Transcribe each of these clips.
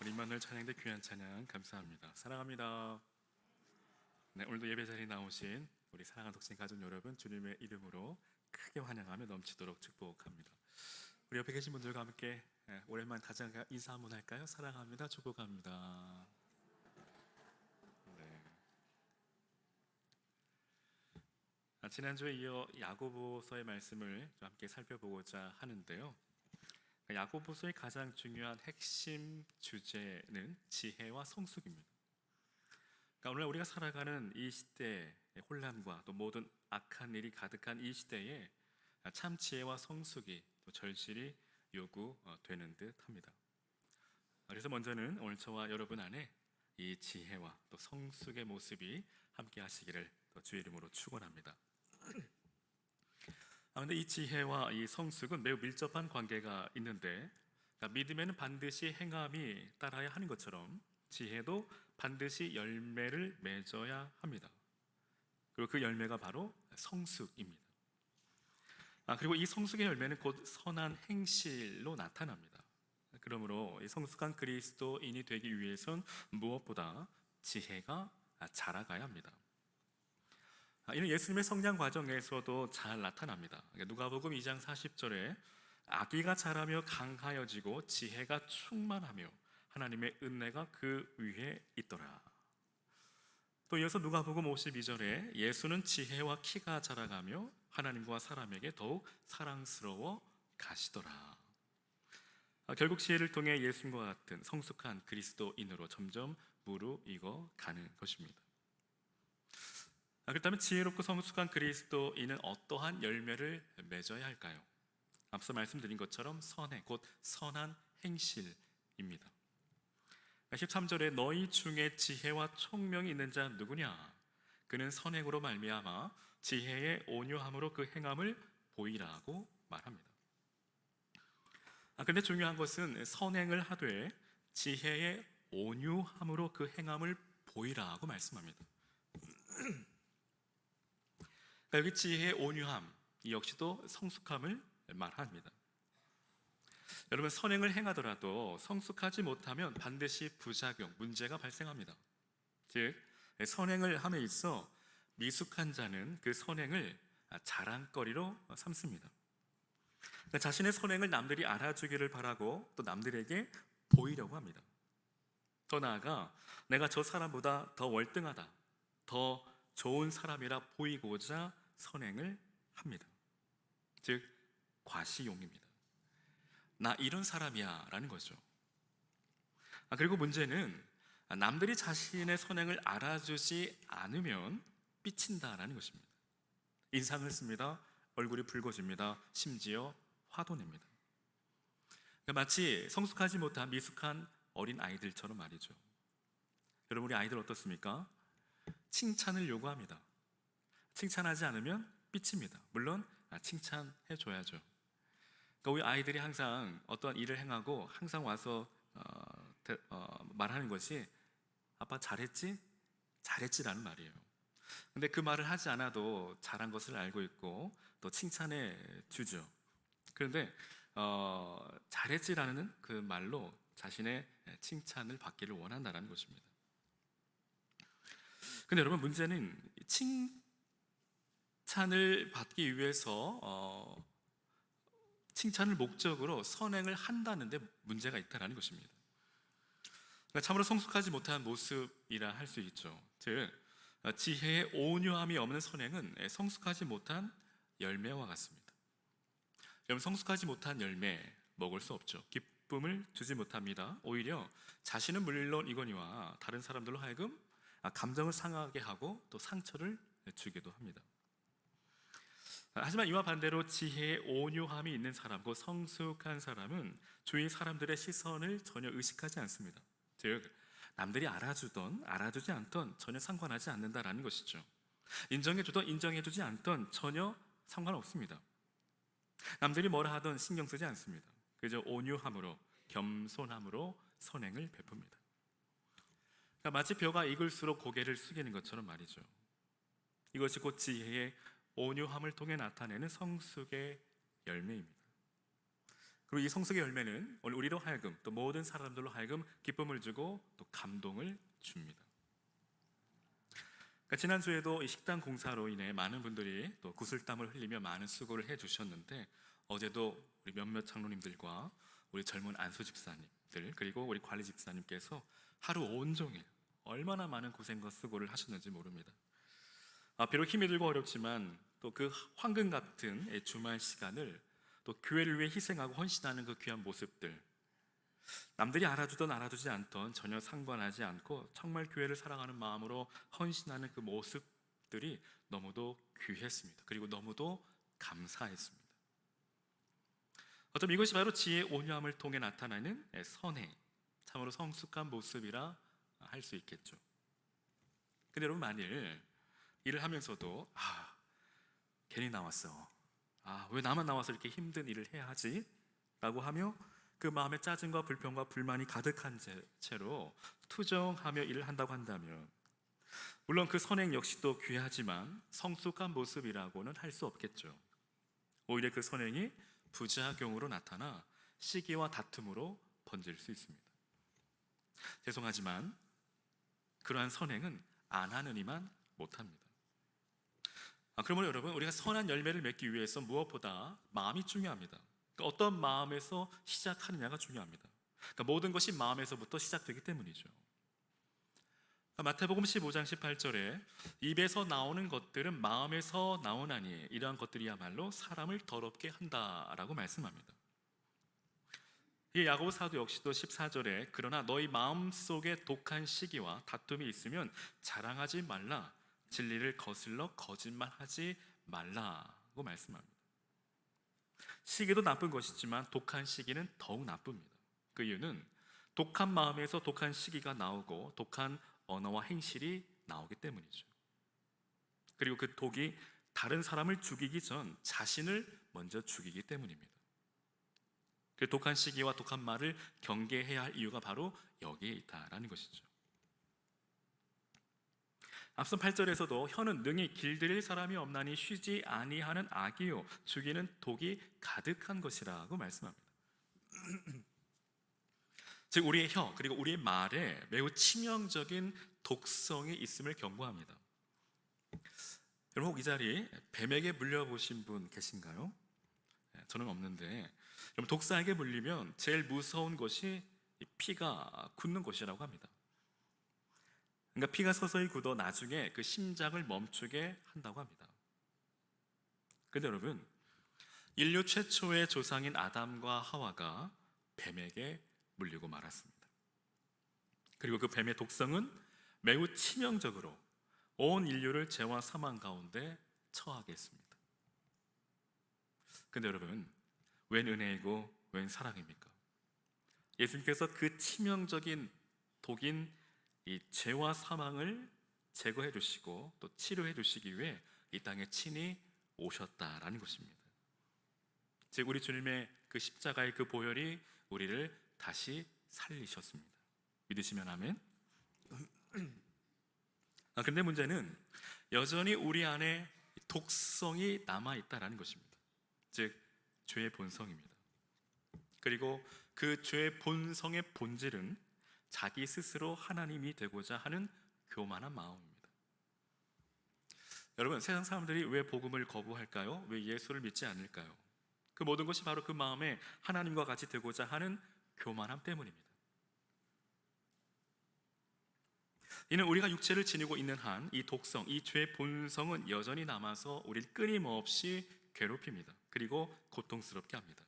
우리 임마누엘 찬양대 귀한 찬양 감사합니다. 사랑합니다. 네, 오늘도 예배 자리에 나오신 우리 사랑하는 독신 가족 여러분, 주님의 이름으로 크게 환영하며 넘치도록 축복합니다. 우리 옆에 계신 분들과 함께 오랜만 다시 인사 한번 할까요? 사랑합니다. 축복합니다. 네. 지난주에 이어 야고보서의 말씀을 좀 함께 살펴보고자 하는데요. 야고보서의 가장 중요한 핵심 주제는 지혜와 성숙입니다. 오늘 우리가 살아가는 이 시대의 혼란과 또 모든 악한 일이 가득한 이 시대에 참 지혜와 성숙이 또 절실히 요구되는 듯합니다. 그래서 먼저는 오늘 저와 여러분 안에 이 지혜와 또 성숙의 모습이 함께 하시기를 또 주의 이름으로 축원합니다. 그런데 이 지혜와 이 성숙은 매우 밀접한 관계가 있는데, 믿음에는 반드시 행함이 따라야 하는 것처럼 지혜도 반드시 열매를 맺어야 합니다. 그리고 그 열매가 바로 성숙입니다. 그리고 이 성숙의 열매는 곧 선한 행실로 나타납니다. 그러므로 이 성숙한 그리스도인이 되기 위해선 무엇보다 지혜가 자라가야 합니다. 이는 예수님의 성장 과정에서도 잘 나타납니다. 누가복음 2장 40절에 아기가 자라며 강하여지고 지혜가 충만하며 하나님의 은혜가 그 위에 있더라. 또 이어서 누가복음 52절에 예수는 지혜와 키가 자라가며 하나님과 사람에게 더욱 사랑스러워 가시더라. 결국 지혜를 통해 예수님과 같은 성숙한 그리스도인으로 점점 무르익어 가는 것입니다. 그렇다면 지혜롭고 성숙한 그리스도인은 어떠한 열매를 맺어야 할까요? 앞서 말씀드린 것처럼 선행, 곧 선한 행실입니다. 13절에 너희 중에 지혜와 총명이 있는 자 누구냐? 그는 선행으로 말미암아 지혜의 온유함으로 그 행함을 보이라고 말합니다. 그런데 중요한 것은 선행을 하되 지혜의 온유함으로 그 행함을 보이라고 말씀합니다. 여기 지혜의 온유함, 이 역시도 성숙함을 말합니다. 여러분, 선행을 행하더라도 성숙하지 못하면 반드시 부작용, 문제가 발생합니다. 즉, 선행을 함에 있어 미숙한 자는 그 선행을 자랑거리로 삼습니다. 자신의 선행을 남들이 알아주기를 바라고 또 남들에게 보이려고 합니다. 더 나아가 내가 저 사람보다 더 월등하다, 더 좋은 사람이라 보이고자 선행을 합니다. 즉 과시용입니다. 나 이런 사람이야 라는 거죠. 그리고 문제는 남들이 자신의 선행을 알아주지 않으면 삐친다라는 것입니다. 인상을 씁니다. 얼굴이 붉어집니다. 심지어 화도 냅니다. 마치 성숙하지 못한 미숙한 어린 아이들처럼 말이죠. 여러분, 우리 아이들 어떻습니까? 칭찬을 요구합니다. 칭찬하지 않으면 삐칩니다. 물론 칭찬해 줘야죠. 우리 아이들이 항상 어떠한 일을 행하고 항상 와서 말하는 것이 아빠 잘했지? 잘했지라는 말이에요. 근데 그 말을 하지 않아도 잘한 것을 알고 있고 또 칭찬해 주죠. 그런데 잘했지라는 그 말로 자신의 칭찬을 받기를 원한다는 것입니다. 근데 여러분, 문제는 칭찬을 받기 위해서 칭찬을 목적으로 선행을 한다는데 문제가 있다는 것입니다. 참으로 성숙하지 못한 모습이라 할 수 있죠. 즉 지혜의 온유함이 없는 선행은 성숙하지 못한 열매와 같습니다. 여러분, 성숙하지 못한 열매 먹을 수 없죠. 기쁨을 주지 못합니다. 오히려 자신은 물론이거니와 다른 사람들로 하여금 감정을 상하게 하고 또 상처를 주기도 합니다. 하지만 이와 반대로 지혜의 온유함이 있는 사람, 그 성숙한 사람은 주위 사람들의 시선을 전혀 의식하지 않습니다. 즉 남들이 알아주던 알아주지 않던 전혀 상관하지 않는다라는 것이죠. 인정해주던 인정해주지 않던 전혀 상관없습니다. 남들이 뭐라 하던 신경 쓰지 않습니다. 그저 온유함으로, 겸손함으로 선행을 베풉니다. 마치 벼가 익을수록 고개를 숙이는 것처럼 말이죠. 이것이 곧 지혜의 온유함을 통해 나타내는 성숙의 열매입니다. 그리고 이 성숙의 열매는 오늘 우리로 하여금 또 모든 사람들로 하여금 기쁨을 주고 또 감동을 줍니다. 그러니까 지난주에도 이 식당 공사로 인해 많은 분들이 또 구슬땀을 흘리며 많은 수고를 해주셨는데, 어제도 우리 몇몇 장로님들과 우리 젊은 안수 집사님들 그리고 우리 관리 집사님께서 하루 온종일 얼마나 많은 고생과 수고를 하셨는지 모릅니다. 비록 힘이 들고 어렵지만 또 그 황금 같은 주말 시간을 또 교회를 위해 희생하고 헌신하는 그 귀한 모습들, 남들이 알아주든 알아주지 않던 전혀 상관하지 않고 정말 교회를 사랑하는 마음으로 헌신하는 그 모습들이 너무도 귀했습니다. 그리고 너무도 감사했습니다. 어쩌면 이것이 바로 지혜의 온유함을 통해 나타나는 선행, 참으로 성숙한 모습이라 할 수 있겠죠. 근데 여러분, 만일 일을 하면서도 괜히 나왔어, 왜 나만 나와서 이렇게 힘든 일을 해야 하지? 라고 하며 그 마음에 짜증과 불평과 불만이 가득한 채로 투정하며 일을 한다고 한다면, 물론 그 선행 역시 또 귀하지만 성숙한 모습이라고는 할 수 없겠죠. 오히려 그 선행이 부작용으로 나타나 시기와 다툼으로 번질 수 있습니다. 죄송하지만 그러한 선행은 안 하느니만 못합니다. 그러므로 여러분, 우리가 선한 열매를 맺기 위해서 무엇보다 마음이 중요합니다. 그러니까 어떤 마음에서 시작하느냐가 중요합니다. 그러니까 모든 것이 마음에서부터 시작되기 때문이죠. 마태복음 15장 18절에 입에서 나오는 것들은 마음에서 나오나니 이러한 것들이야말로 사람을 더럽게 한다라고 말씀합니다. 이 야고보 사도 역시도 14절에 그러나 너희 마음속에 독한 시기와 다툼이 있으면 자랑하지 말라, 진리를 거슬러 거짓말하지 말라고 말씀합니다. 시기도 나쁜 것이지만 독한 시기는 더욱 나쁩니다. 그 이유는 독한 마음에서 독한 시기가 나오고 독한 언어와 행실이 나오기 때문이죠. 그리고 그 독이 다른 사람을 죽이기 전 자신을 먼저 죽이기 때문입니다. 그 독한 시기와 독한 말을 경계해야 할 이유가 바로 여기에 있다라는 것이죠. 앞선 8절에서도 혀는 능히 길들일 사람이 없나니 쉬지 아니하는 악이요 죽이는 독이 가득한 것이라고 말씀합니다. 즉 우리의 혀 그리고 우리의 말에 매우 치명적인 독성이 있음을 경고합니다. 여러분, 혹 이 자리에 뱀에게 물려보신 분 계신가요? 저는 없는데, 여러분, 독사에게 물리면 제일 무서운 것이 피가 굳는 것이라고 합니다. 그러니까 피가 서서히 굳어 나중에 그 심장을 멈추게 한다고 합니다. 그런데 여러분, 인류 최초의 조상인 아담과 하와가 뱀에게 물리고 말았습니다. 그리고 그 뱀의 독성은 매우 치명적으로 온 인류를 죄와 사망 가운데 처하게 했습니다. 그런데 여러분, 웬 은혜이고 웬 사랑입니까? 예수님께서 그 치명적인 독인 이 죄와 사망을 제거해 주시고 또 치료해 주시기 위해 이 땅에 친히 오셨다라는 것입니다. 즉 우리 주님의 그 십자가의 그 보혈이 우리를 다시 살리셨습니다. 믿으시면 아멘. 그런데 문제는 여전히 우리 안에 독성이 남아있다라는 것입니다. 즉 죄의 본성입니다. 그리고 그 죄의 본성의 본질은 자기 스스로 하나님이 되고자 하는 교만한 마음입니다. 여러분, 세상 사람들이 왜 복음을 거부할까요? 왜 예수를 믿지 않을까요? 그 모든 것이 바로 그 마음에 하나님과 같이 되고자 하는 교만함 때문입니다. 이는 우리가 육체를 지니고 있는 한 이 독성, 이 죄의 본성은 여전히 남아서 우리를 끊임없이 괴롭힙니다. 그리고 고통스럽게 합니다.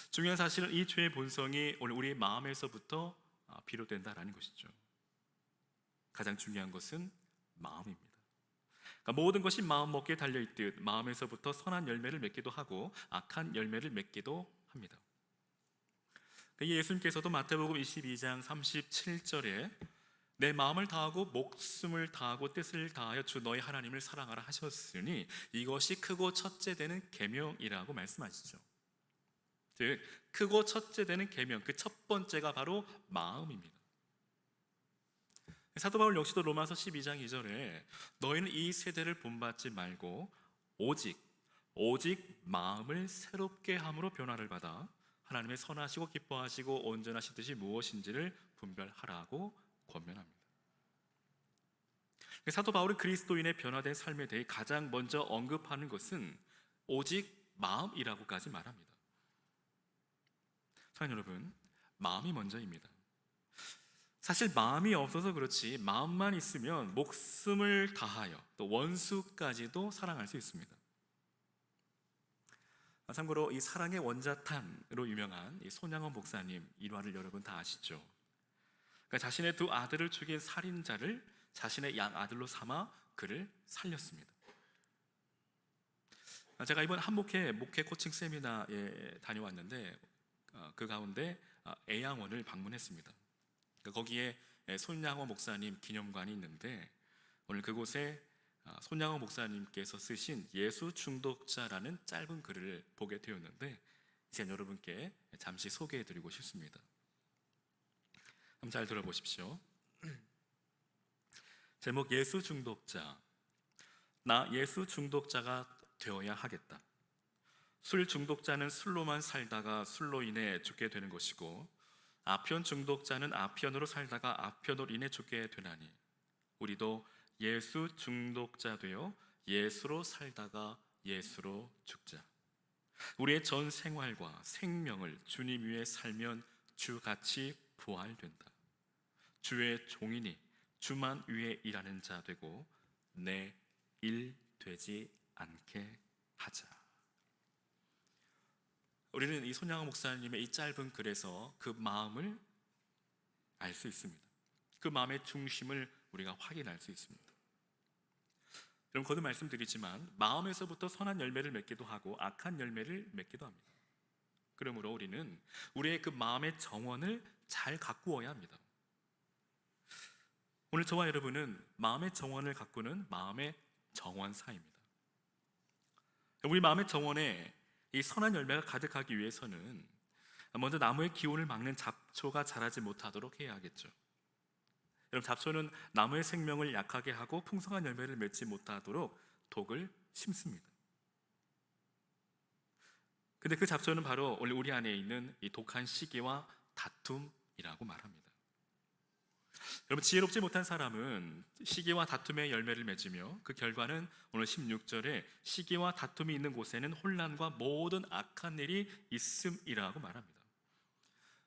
중요한 사실은 이 죄의 본성이 오늘 우리의 마음에서부터 비롯된다라는 것이죠. 가장 중요한 것은 마음입니다. 그러니까 모든 것이 마음 먹기에 달려있듯 마음에서부터 선한 열매를 맺기도 하고 악한 열매를 맺기도 합니다. 예수님께서도 마태복음 22장 37절에 내 마음을 다하고 목숨을 다하고 뜻을 다하여 주 너희 하나님을 사랑하라 하셨으니 이것이 크고 첫째 되는 계명이라고 말씀하시죠. 즉 크고 첫째 되는 계명, 그 첫 번째가 바로 마음입니다. 사도 바울 역시도 로마서 12장 2절에 너희는 이 세대를 본받지 말고 오직 오직 마음을 새롭게 함으로 변화를 받아 하나님의 선하시고 기뻐하시고 온전하신 뜻이 무엇인지를 분별하라고 권면합니다. 사도 바울은 그리스도인의 변화된 삶에 대해 가장 먼저 언급하는 것은 오직 마음이라고까지 말합니다. 사랑하는 여러분, 마음이 먼저입니다. 사실 마음이 없어서 그렇지 마음만 있으면 목숨을 다하여 또 원수까지도 사랑할 수 있습니다. 참고로 이 사랑의 원자탄으로 유명한 이 손양원 목사님 일화를 여러분 다 아시죠? 그러니까 자신의 두 아들을 죽인 살인자를 자신의 양 아들로 삼아 그를 살렸습니다. 제가 이번 한목회 목회 코칭 세미나에 다녀왔는데 그 가운데 애양원을 방문했습니다. 거기에 손양호 목사님 기념관이 있는데 오늘 그곳에 손양호 목사님께서 쓰신 예수 중독자라는 짧은 글을 보게 되었는데 이제 여러분께 잠시 소개해드리고 싶습니다. 한번 잘 들어보십시오. 제목 예수 중독자. 나 예수 중독자가 되어야 하겠다. 술 중독자는 술로만 살다가 술로 인해 죽게 되는 것이고 아편 중독자는 아편으로 살다가 아편으로 인해 죽게 되나니 우리도 예수 중독자 되어 예수로 살다가 예수로 죽자. 우리의 전 생활과 생명을 주님 위에 살면 주같이 부활된다. 주의 종이니 주만 위에 일하는 자 되고 내 일 되지 않게 하자. 우리는 이 손양호 목사님의 이 짧은 글에서 그 마음을 알 수 있습니다. 그 마음의 중심을 우리가 확인할 수 있습니다. 여러분 거듭 말씀드리지만 마음에서부터 선한 열매를 맺기도 하고 악한 열매를 맺기도 합니다. 그러므로 우리는 우리의 그 마음의 정원을 잘 가꾸어야 합니다. 오늘 저와 여러분은 마음의 정원을 가꾸는 마음의 정원사입니다. 우리 마음의 정원에 이 선한 열매가 가득하기 위해서는 먼저 나무의 기운을 막는 잡초가 자라지 못하도록 해야 하겠죠. 여러분 잡초는 나무의 생명을 약하게 하고 풍성한 열매를 맺지 못하도록 독을 심습니다. 근데 그 잡초는 바로 원래 우리 안에 있는 이 독한 시기와 다툼이라고 말합니다. 여러분 지혜롭지 못한 사람은 시기와 다툼의 열매를 맺으며 그 결과는 오늘 16절에 시기와 다툼이 있는 곳에는 혼란과 모든 악한 일이 있음이라고 말합니다.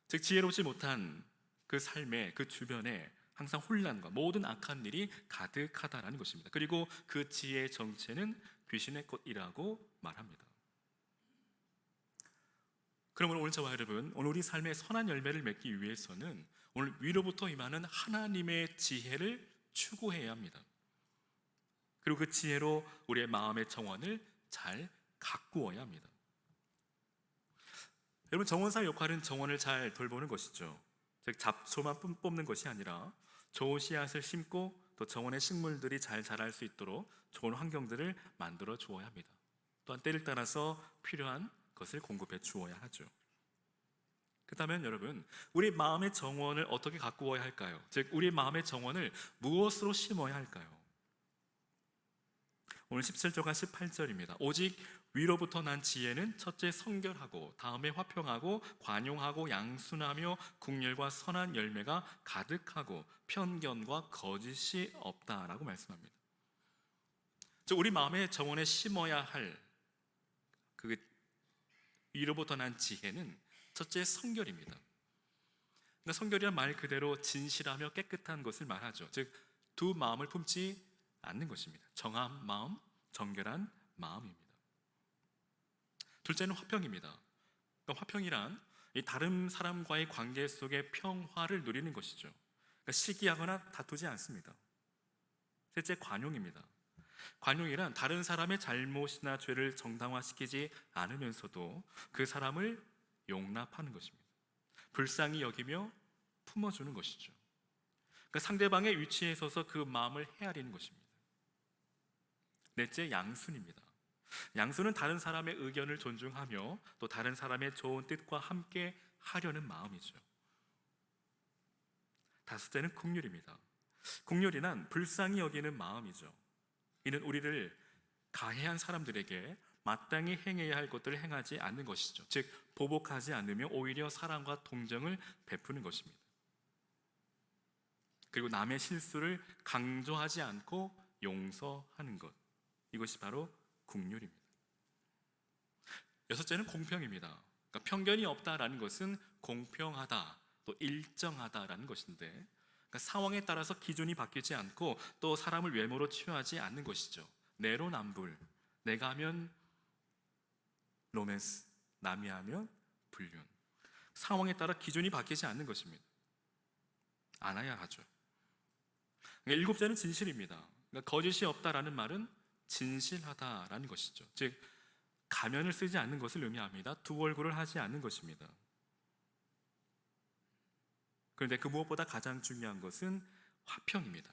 즉 지혜롭지 못한 그 삶의 그 주변에 항상 혼란과 모든 악한 일이 가득하다라는 것입니다. 그리고 그 지혜의 정체는 귀신의 꽃이라고 말합니다. 그러므로 오늘 저와 여러분, 오늘 우리 삶의 선한 열매를 맺기 위해서는 오늘 위로부터 임하는 하나님의 지혜를 추구해야 합니다. 그리고 그 지혜로 우리의 마음의 정원을 잘 가꾸어야 합니다. 여러분 정원사 역할은 정원을 잘 돌보는 것이죠. 즉 잡초만 뽑는 것이 아니라 좋은 씨앗을 심고 또 정원의 식물들이 잘 자랄 수 있도록 좋은 환경들을 만들어 주어야 합니다. 또한 때를 따라서 필요한 것을 공급해 주어야 하죠. 그렇다면 여러분 우리 마음의 정원을 어떻게 가꾸어야 할까요? 즉 우리 마음의 정원을 무엇으로 심어야 할까요? 오늘 17절과 18절입니다. 오직 위로부터 난 지혜는 첫째 성결하고 다음에 화평하고 관용하고 양순하며 국률과 선한 열매가 가득하고 편견과 거짓이 없다라고 말씀합니다. 즉 우리 마음의 정원에 심어야 할 그 위로부터 난 지혜는 첫째 성결입니다. 그러니까 성결이란 말 그대로 진실하며 깨끗한 것을 말하죠. 즉 두 마음을 품지 않는 것입니다. 정한 마음, 정결한 마음입니다. 둘째는 화평입니다. 그러니까 화평이란 이 다른 사람과의 관계 속에 평화를 누리는 것이죠. 그러니까 시기하거나 다투지 않습니다. 셋째 관용입니다. 관용이란 다른 사람의 잘못이나 죄를 정당화시키지 않으면서도 그 사람을 용납하는 것입니다. 불쌍히 여기며 품어주는 것이죠. 그러니까 상대방의 위치에 서서 그 마음을 헤아리는 것입니다. 넷째 양순입니다. 양순은 다른 사람의 의견을 존중하며 또 다른 사람의 좋은 뜻과 함께 하려는 마음이죠. 다섯째는 긍휼입니다. 긍휼이란 불쌍히 여기는 마음이죠. 이는 우리를 가해한 사람들에게 마땅히 행해야 할 것들을 행하지 않는 것이죠. 즉 보복하지 않으며 오히려 사랑과 동정을 베푸는 것입니다. 그리고 남의 실수를 강조하지 않고 용서하는 것, 이것이 바로 긍휼입니다. 여섯째는 공평입니다. 그러니까 편견이 없다라는 것은 공평하다, 또 일정하다라는 것인데, 그러니까 상황에 따라서 기준이 바뀌지 않고 또 사람을 외모로 취하지 않는 것이죠. 내로남불, 내가 하면 로맨스, 남이 하면 불륜. 상황에 따라 기준이 바뀌지 않는 것입니다. 않아야 하죠. 그러니까 일곱째는 진실입니다. 그러니까 거짓이 없다라는 말은 진실하다라는 것이죠. 즉 가면을 쓰지 않는 것을 의미합니다. 두 얼굴을 하지 않는 것입니다. 그런데 그 무엇보다 가장 중요한 것은 화평입니다.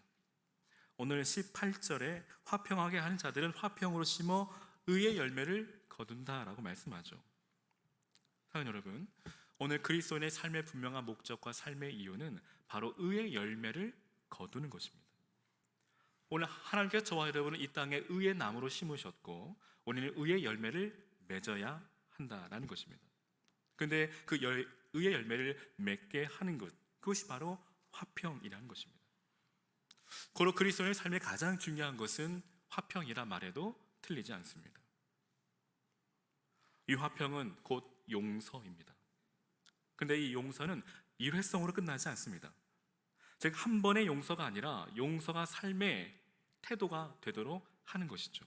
오늘 18절에 화평하게 하는 자들은 화평으로 심어 의의 열매를 거둔다라고 말씀하죠. 사랑하는 여러분, 오늘 그리스도인의 삶의 분명한 목적과 삶의 이유는 바로 의의 열매를 거두는 것입니다. 오늘 하나님께서 저와 여러분을 이 땅에 의의 나무로 심으셨고 우리는 의의 열매를 맺어야 한다라는 것입니다. 그런데 그 의의 열매를 맺게 하는 것, 그것이 바로 화평이라는 것입니다. 고로 그리스도인의 삶의 가장 중요한 것은 화평이라 말해도 틀리지 않습니다. 이 화평은 곧 용서입니다. 그런데 이 용서는 일회성으로 끝나지 않습니다. 즉 한 번의 용서가 아니라 용서가 삶의 태도가 되도록 하는 것이죠.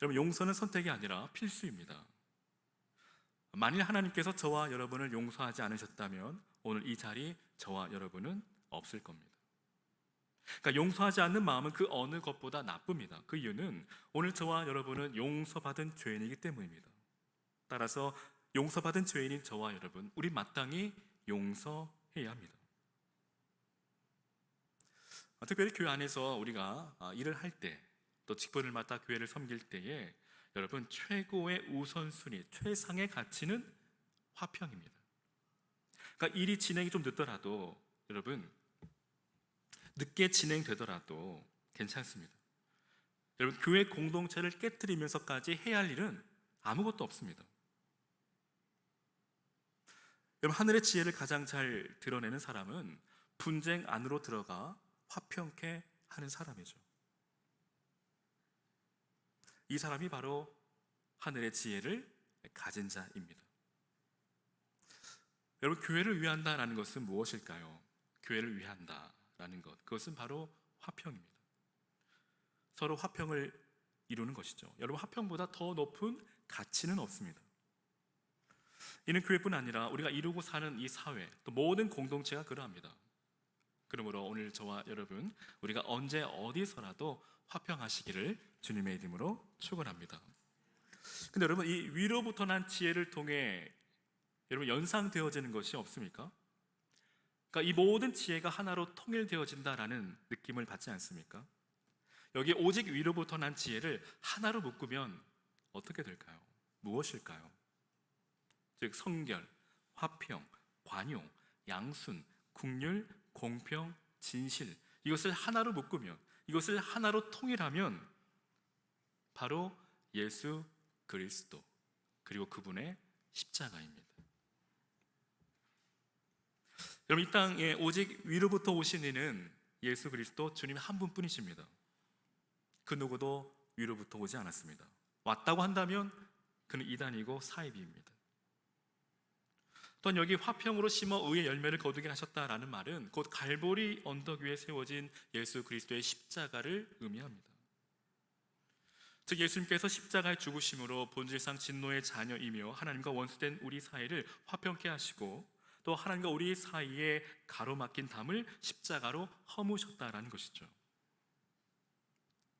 여러분, 용서는 선택이 아니라 필수입니다. 만일 하나님께서 저와 여러분을 용서하지 않으셨다면 오늘 이 자리 저와 여러분은 없을 겁니다. 그러니까 용서하지 않는 마음은 그 어느 것보다 나쁩니다. 그 이유는 오늘 저와 여러분은 용서받은 죄인이기 때문입니다. 따라서 용서받은 죄인인 저와 여러분, 우리 마땅히 용서해야 합니다. 특별히 교회 안에서 우리가 일을 할 때, 또 직분을 맡아 교회를 섬길 때에 여러분 최고의 우선순위, 최상의 가치는 화평입니다. 그러니까 일이 진행이 좀 늦더라도 여러분 늦게 진행되더라도 괜찮습니다. 여러분 교회 공동체를 깨트리면서까지 해야 할 일은 아무것도 없습니다. 여러분 하늘의 지혜를 가장 잘 드러내는 사람은 분쟁 안으로 들어가 화평케 하는 사람이죠. 이 사람이 바로 하늘의 지혜를 가진 자입니다. 여러분 교회를 위한다라는 것은 무엇일까요? 교회를 위한다라는 것, 그것은 바로 화평입니다. 서로 화평을 이루는 것이죠. 여러분 화평보다 더 높은 가치는 없습니다. 이는 교회뿐 아니라 우리가 이루고 사는 이 사회, 또 모든 공동체가 그러합니다. 그러므로 오늘 저와 여러분 우리가 언제 어디서라도 화평하시기를 주님의 이름으로 축원합니다. 근데 여러분 이 위로부터 난 지혜를 통해 여러분 연상되어지는 것이 없습니까? 그러니까 이 모든 지혜가 하나로 통일되어진다라는 느낌을 받지 않습니까? 여기 오직 위로부터 난 지혜를 하나로 묶으면 어떻게 될까요? 무엇일까요? 즉 성결, 화평, 관용, 양순, 긍휼, 공평, 진실, 이것을 하나로 묶으면, 이것을 하나로 통일하면 바로 예수 그리스도 그리고 그분의 십자가입니다. 여러분 이 땅에 오직 위로부터 오신 이는 예수 그리스도 주님 한 분뿐이십니다. 그 누구도 위로부터 오지 않았습니다. 왔다고 한다면 그는 이단이고 사이비입니다. 또한 여기 화평으로 심어 의의 열매를 거두게 하셨다라는 말은 곧 갈보리 언덕 위에 세워진 예수 그리스도의 십자가를 의미합니다. 즉 예수님께서 십자가의 죽으심으로 본질상 진노의 자녀이며 하나님과 원수된 우리 사이를 화평케 하시고 또 하나님과 우리 사이에 가로막힌 담을 십자가로 허무셨다라는 것이죠.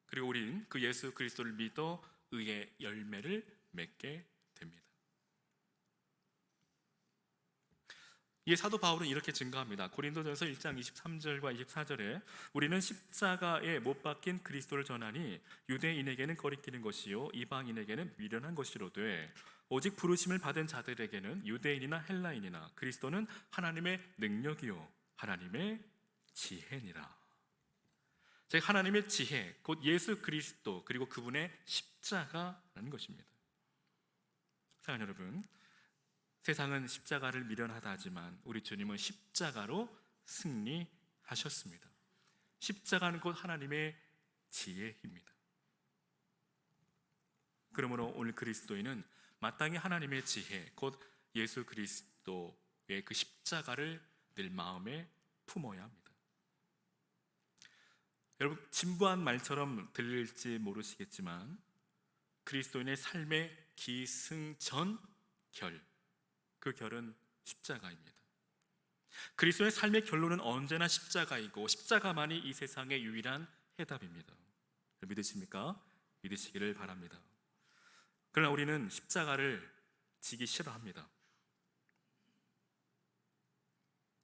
그리고 우린 그 예수 그리스도를 믿어 의의 열매를 맺게 됩니다. 이 사도 바울은 이렇게 증거합니다. 고린도전서 1장 23절과 24절에 우리는 십자가에 못 박힌 그리스도를 전하니 유대인에게는 거리끼는 것이요 이방인에게는 미련한 것이로되 오직 부르심을 받은 자들에게는 유대인이나 헬라인이나 그리스도는 하나님의 능력이요 하나님의 지혜니라. 즉 하나님의 지혜, 곧 예수 그리스도 그리고 그분의 십자가라는 것입니다. 사랑하는 여러분, 세상은 십자가를 미련하다 하지만 우리 주님은 십자가로 승리하셨습니다. 십자가는 곧 하나님의 지혜입니다. 그러므로 오늘 그리스도인은 마땅히 하나님의 지혜, 곧 예수 그리스도의 그 십자가를 늘 마음에 품어야 합니다. 여러분, 진부한 말처럼 들릴지 모르시겠지만 그리스도인의 삶의 기승전 결, 그 결은 십자가입니다. 그리스도의 삶의 결론은 언제나 십자가이고 십자가만이 이 세상의 유일한 해답입니다. 믿으십니까? 믿으시기를 바랍니다. 그러나 우리는 십자가를 지기 싫어합니다.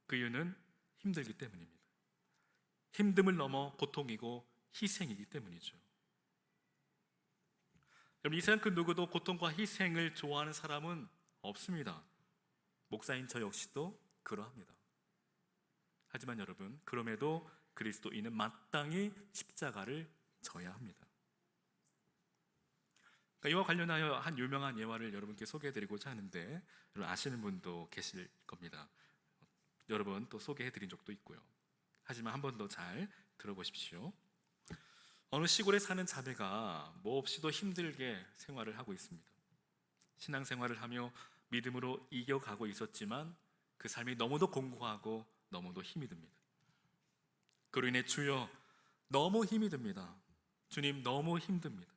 그 이유는 힘들기 때문입니다. 힘듦을 넘어 고통이고 희생이기 때문이죠. 여러분, 이 세상 그 누구도 고통과 희생을 좋아하는 사람은 없습니다. 목사인 저 역시도 그러합니다. 하지만 여러분, 그럼에도 그리스도인은 마땅히 십자가를 져야 합니다. 이와 관련하여 한 유명한 예화를 여러분께 소개해드리고자 하는데, 여러분 아시는 분도 계실 겁니다. 여러분 또 소개해드린 적도 있고요. 하지만 한 번 더 잘 들어보십시오. 어느 시골에 사는 자매가 몹시도 힘들게 생활을 하고 있습니다. 신앙생활을 하며 믿음으로 이겨가고 있었지만 그 삶이 너무도 공고하고 너무도 힘이 듭니다. 그로 인해 주여 너무 힘이 듭니다. 주님 너무 힘듭니다.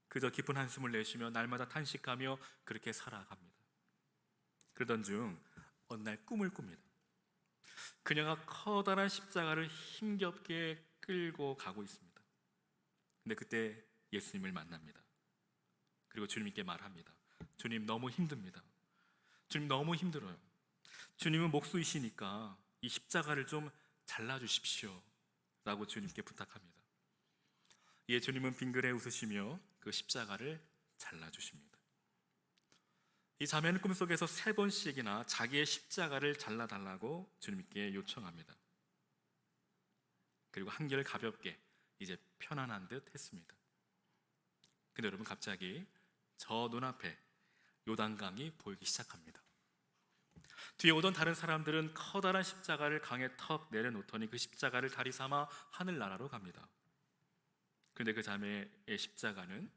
그저 깊은 한숨을 내쉬며 날마다 탄식하며 그렇게 살아갑니다. 그러던 중 어느 날 꿈을 꿉니다. 그녀가 커다란 십자가를 힘겹게 끌고 가고 있습니다. 근데 그때 예수님을 만납니다. 그리고 주님께 말합니다. 주님 너무 힘듭니다. 주님 너무 힘들어요. 주님은 목수이시니까 이 십자가를 좀 잘라주십시오 라고 주님께 부탁합니다. 이에 주님은 빙그레 웃으시며 그 십자가를 잘라주십니다. 이 자매는 꿈속에서 3번씩이나 자기의 십자가를 잘라달라고 주님께 요청합니다. 그리고 한결 가볍게 이제 편안한 듯 했습니다. 근데 여러분, 갑자기 저 눈앞에 요단강이 보이기 시작합니다. 뒤에 오던 다른 사람들은 커다란 십자가를 강에 턱 내려놓더니 그 십자가를 다리 삼아 하늘나라로 갑니다. 그런데 그 자매의 십자가는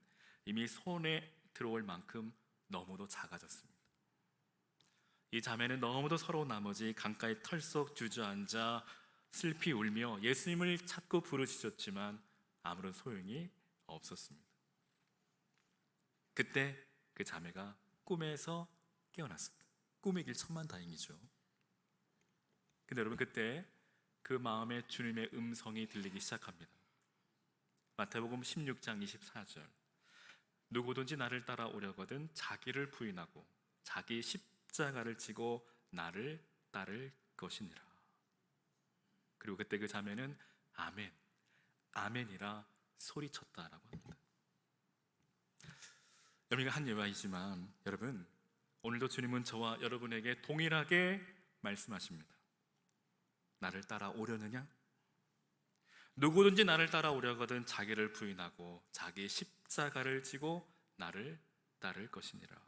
이미 손에 들어올 만큼 너무도 작아졌습니다. 이 자매는 너무도 서러운 나머지 강가에 털썩 주저앉아 슬피 울며 예수님을 찾고 부르짖었지만 아무런 소용이 없었습니다. 그때 그 자매가 꿈에서 깨어났습니다. 꿈이길 천만다행이죠. 근데 여러분, 그때 그 마음에 주님의 음성이 들리기 시작합니다. 마태복음 16장 24절, 누구든지 나를 따라오려거든 자기를 부인하고 자기 십자가를 지고 나를 따를 것이니라. 그리고 그때 그 자매는 아멘, 아멘이라 소리쳤다라고 합니다. 여기가 한 예화이지만 여러분, 오늘도 주님은 저와 여러분에게 동일하게 말씀하십니다. 나를 따라오려느냐? 누구든지 나를 따라오려거든 자기를 부인하고 자기 십자가를 지고 나를 따를 것이니라.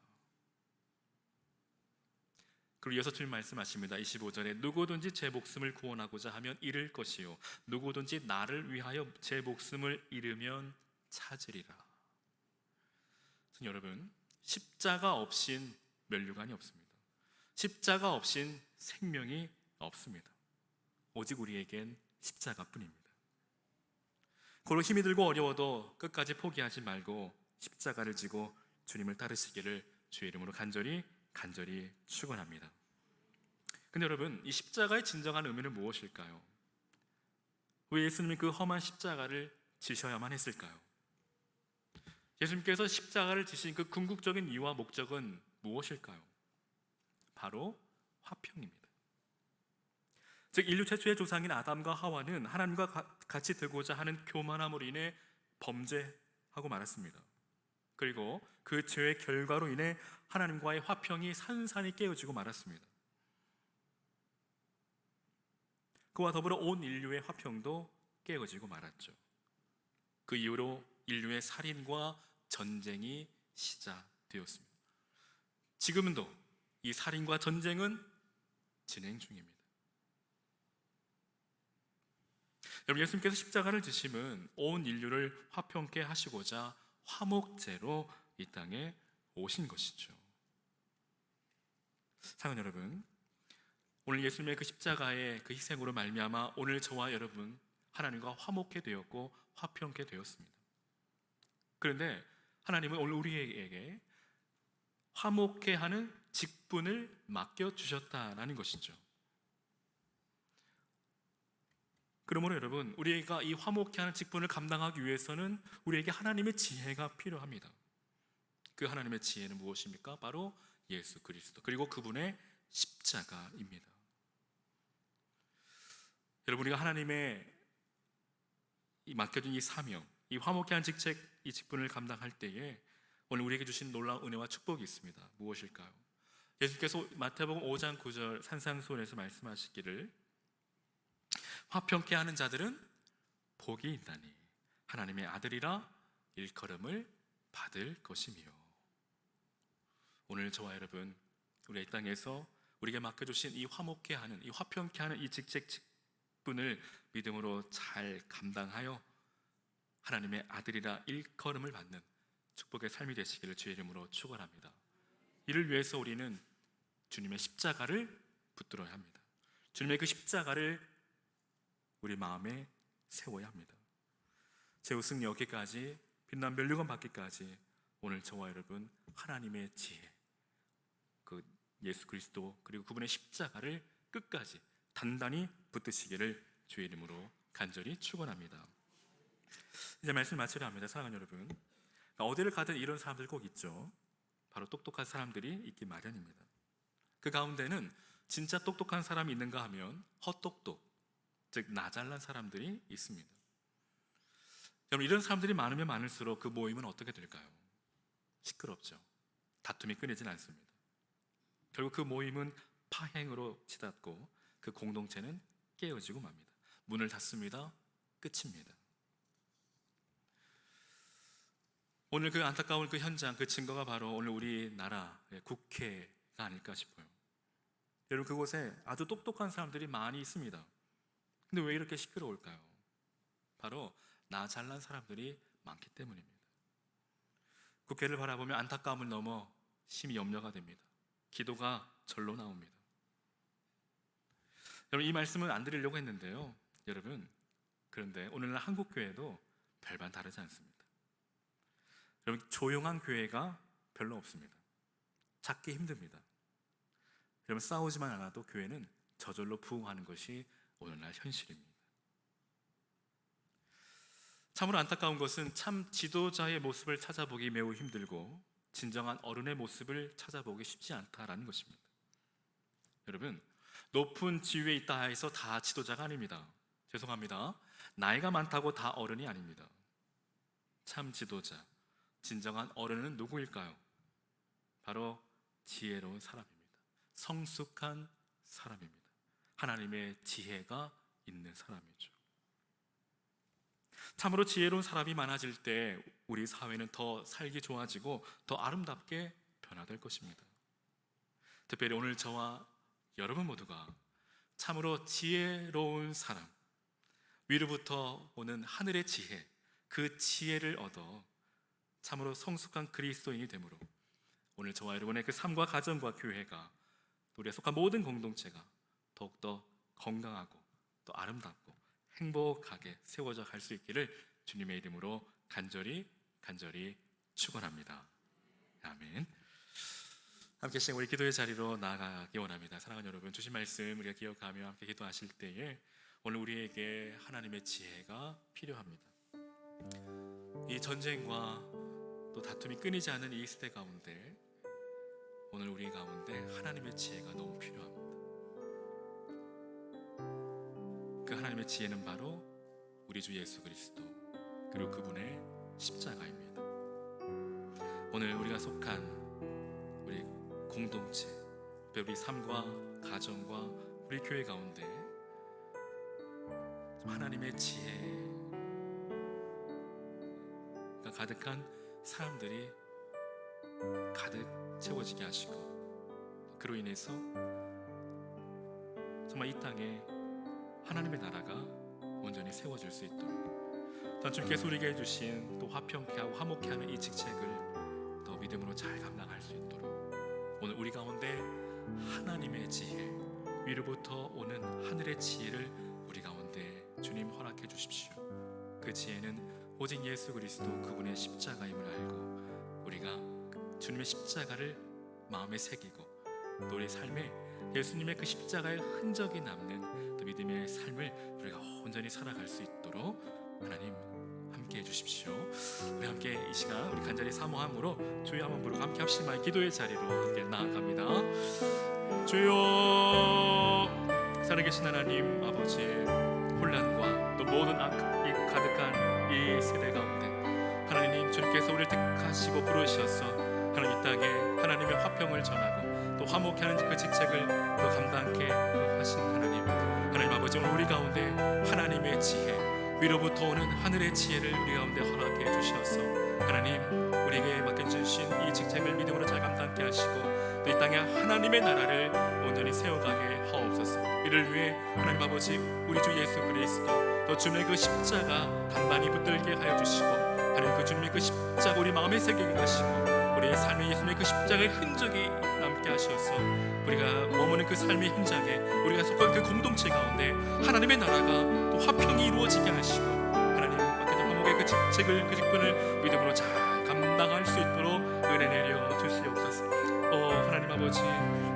그리고 이어서 주님 말씀하십니다. 25절에 누구든지 제 목숨을 구원하고자 하면 잃을 것이요 누구든지 나를 위하여 제 목숨을 잃으면 찾으리라. 여러분, 십자가 없인 면류관이 없습니다. 십자가 없인 생명이 없습니다. 오직 우리에겐 십자가뿐입니다. 고로 힘이 들고 어려워도 끝까지 포기하지 말고 십자가를 지고 주님을 따르시기를 주의 이름으로 간절히 축원합니다. 근데 여러분, 이 십자가의 진정한 의미는 무엇일까요? 왜 예수님이 그 험한 십자가를 지셔야만 했을까요? 예수님께서 십자가를 지신 그 궁극적인 이유와 목적은 무엇일까요? 바로 화평입니다. 즉 인류 최초의 조상인 아담과 하와는 하나님과 같이 되고자 하는 교만함으로 인해 범죄하고 말았습니다. 그리고 그 죄의 결과로 인해 하나님과의 화평이 산산이 깨어지고 말았습니다. 그와 더불어 온 인류의 화평도 깨어지고 말았죠. 그 이후로 인류의 살인과 전쟁이 시작되었습니다. 지금도 이 살인과 전쟁은 진행 중입니다. 여러분, 예수님께서 십자가를 지심은 온 인류를 화평케 하시고자 화목제로 이 땅에 오신 것이죠. 사랑하는 여러분, 오늘 예수님의 그 십자가의 그 희생으로 말미암아 오늘 저와 여러분 하나님과 화목케 되었고 화평케 되었습니다. 그런데 하나님은 오늘 우리에게 화목케 하는 직분을 맡겨주셨다는 것이죠. 그러므로 여러분, 우리가 이 화목케 하는 직분을 감당하기 위해서는 우리에게 하나님의 지혜가 필요합니다. 그 하나님의 지혜는 무엇입니까? 바로 예수 그리스도, 그리고 그분의 십자가입니다. 여러분, 우리가 하나님의 맡겨준 이 사명, 이 화목케 하는 직책, 이 직분을 감당할 때에 오늘 우리에게 주신 놀라운 은혜와 축복이 있습니다. 무엇일까요? 예수께서 마태복음 5장 9절 산상수훈에서 말씀하시기를 화평케 하는 자들은 복이 있나니 하나님의 아들이라 일컬음을 받을 것이며. 오늘 저와 여러분, 우리 이 땅에서 우리에게 맡겨주신 이 화목케 하는, 이 화평케 하는 이 직분을 믿음으로 잘 감당하여 하나님의 아들이라 일컬음을 받는 축복의 삶이 되시기를 주의 이름으로 축원합니다. 이를 위해서 우리는 주님의 십자가를 붙들어야 합니다. 주님의 그 십자가를 우리 마음에 세워야 합니다. 제우 승리 얻기까지, 빛난 멸류관 받기까지 오늘 저와 여러분 하나님의 지혜, 그 예수 그리스도 그리고 그분의 십자가를 끝까지 단단히 붙드시기를 주의 이름으로 간절히 축원합니다. 이제 말씀 마치려 합니다. 사랑하는 여러분, 어디를 가든 이런 사람들 꼭 있죠. 바로 똑똑한 사람들이 있기 마련입니다. 그 가운데는 진짜 똑똑한 사람이 있는가 하면 헛똑똑, 즉 나 잘난 사람들이 있습니다. 여러분, 이런 사람들이 많으면 많을수록 그 모임은 어떻게 될까요? 시끄럽죠. 다툼이 끊이진 않습니다. 결국 그 모임은 파행으로 치닫고 그 공동체는 깨어지고 맙니다. 문을 닫습니다. 끝입니다. 오늘 그 안타까운 그 현장, 그 증거가 바로 오늘 우리나라의 국회가 아닐까 싶어요. 여러분, 그곳에 아주 똑똑한 사람들이 많이 있습니다. 근데 왜 이렇게 시끄러울까요? 바로 나 잘난 사람들이 많기 때문입니다. 국회를 바라보면 안타까움을 넘어 심히 염려가 됩니다. 기도가 절로 나옵니다. 여러분, 이 말씀은 안 드리려고 했는데요. 여러분, 그런데 오늘날 한국 교회도 별반 다르지 않습니다. 여러분, 조용한 교회가 별로 없습니다. 찾기 힘듭니다. 여러분, 싸우지만 않아도 교회는 저절로 부흥하는 것이 오늘날 현실입니다. 참으로 안타까운 것은 참 지도자의 모습을 찾아보기 매우 힘들고 진정한 어른의 모습을 찾아보기 쉽지 않다라는 것입니다. 여러분, 높은 지위에 있다 해서 다 지도자가 아닙니다. 죄송합니다. 나이가 많다고 다 어른이 아닙니다. 참 지도자, 진정한 어른은 누구일까요? 바로 지혜로운 사람입니다. 성숙한 사람입니다. 하나님의 지혜가 있는 사람이죠. 참으로 지혜로운 사람이 많아질 때 우리 사회는 더 살기 좋아지고 더 아름답게 변화될 것입니다. 특별히 오늘 저와 여러분 모두가 참으로 지혜로운 사람, 위로부터 오는 하늘의 지혜, 그 지혜를 얻어 참으로 성숙한 그리스도인이 되므로 오늘 저와 여러분의 그 삶과 가정과 교회가, 우리가 속한 모든 공동체가 더욱더 건강하고 또 아름답고 행복하게 세워져 갈 수 있기를 주님의 이름으로 간절히 축원합니다. 아멘. 함께 시작 우리 기도의 자리로 나아가기 원합니다. 사랑하는 여러분, 주신 말씀 우리가 기억하며 함께 기도하실 때에 오늘 우리에게 하나님의 지혜가 필요합니다. 이 전쟁과 또 다툼이 끊이지 않는 이 시대 가운데 오늘 우리 가운데 하나님의 지혜가 너무 필요합니다. 그 하나님의 지혜는 바로 우리 주 예수 그리스도 그리고 그분의 십자가입니다. 오늘 우리가 속한 우리 공동체, 우리 삶과 가정과 우리 교회 가운데 하나님의 지혜가 가득한 사람들이 가득 채워지게 하시고, 그로 인해서 정말 이 땅에 하나님의 나라가 온전히 세워질 수 있도록, 또 주님께서 우리에게 주신 또 화평케 하고 화목케 하는 이 직책을 더 믿음으로 잘 감당할 수 있도록, 오늘 우리 가운데 하나님의 지혜, 위로부터 오는 하늘의 지혜를 우리 가운데 주님 허락해 주십시오. 그 지혜는 오직 예수 그리스도 그분의 십자가임을 알고, 우리가 주님의 십자가를 마음에 새기고, 또 우리 삶에 예수님의 그 십자가의 흔적이 남는 또 믿음의 삶을 우리가 온전히 살아갈 수 있도록 하나님 함께 해주십시오. 우리 함께 이 시간 우리 간절히 사모함으로 주여 한번 부르고 함께 합시다. 기도의 자리로 함께 나아갑니다. 주여, 살아계신 하나님 아버지, 혼란과 또 모든 악이 가득한 이 세대 가운데 하나님, 주님께서 우리를 택하시고 부르셔서 하나님 이 땅에 하나님의 화평을 전하고 또 화목케 하는 그 직책을 또 감당케 하신 하나님, 하나님 아버지, 오늘 우리 가운데 하나님의 지혜, 위로부터 오는 하늘의 지혜를 우리 가운데 허락해 주셔서 하나님, 우리에게 맡겨주신 이 직책을 믿음으로 잘 감당케 하시고, 또 이 땅에 하나님의 나라를 온전히 세워가게 하옵소서. 이를 위해 하나님 아버지, 우리 주 예수 그리스도 또 주님의 그 십자가 단단히 붙들게 하여 주시고, 하나님 그 주님의 그 십자가 우리 마음에 새기게 하시고, 우리의 삶에 예수님의 그 십자가의 흔적이 남게 하셔서 우리가 머무는 그 삶의 현장에, 우리가 속한 그 공동체 가운데 하나님의 나라가 또 화평이 이루어지게 하시고, 하나님 맡겨진 화목의 그 직책을, 그 직분을 믿음으로 잘 감당할 수 있도록 은혜 내려 주시옵소서. 하나님 아버지,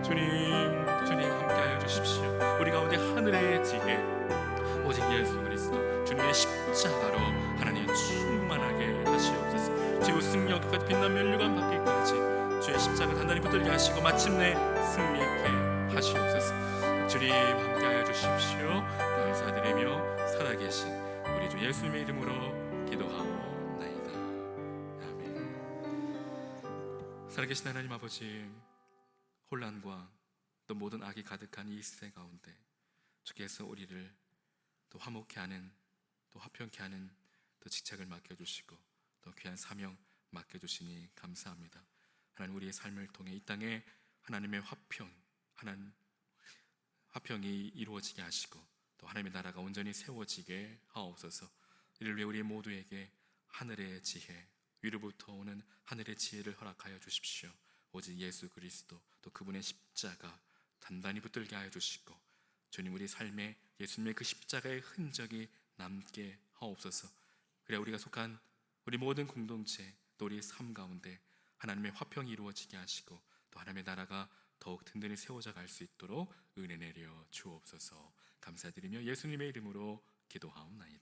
주님 함께하여 주십시오. 우리 가운데 하늘의 지혜, 오직 예수 그리스도 주님의 십자가로 하나님 충만하게 하시옵소서. 지구 승리하기까지 빛난 면류관 받기까지 주의 십자가 단단히 붙들게 하시고 마침내 승리케 하시옵소서. 주님 함께하여 주십시오. 감사드리며 살아계신 우리 주 예수님의 이름으로 기도하옵나이다. 아멘. 살아계신 하나님 아버지, 혼란과 또 모든 악이 가득한 이 시대 가운데 주께서 우리를 또 화목케 하는, 또 화평케 하는 또 직책을 맡겨주시고 또 귀한 사명 맡겨주시니 감사합니다. 하나님, 우리의 삶을 통해 이 땅에 하나님의 화평이 이루어지게 하시고 또 하나님의 나라가 온전히 세워지게 하옵소서. 이를 위해 우리 모두에게 하늘의 지혜, 위로부터 오는 하늘의 지혜를 허락하여 주십시오. 오직 예수 그리스도 또 그분의 십자가 단단히 붙들게 하여 주시고, 주님, 우리 삶에 예수님의 그 십자가의 흔적이 남게 하옵소서. 그래 우리가 속한 우리 모든 공동체, 또 우리 삶 가운데 하나님의 화평이 이루어지게 하시고 또 하나님의 나라가 더욱 든든히 세워져 갈 수 있도록 은혜 내려 주옵소서. 감사드리며 예수님의 이름으로 기도하옵나이다.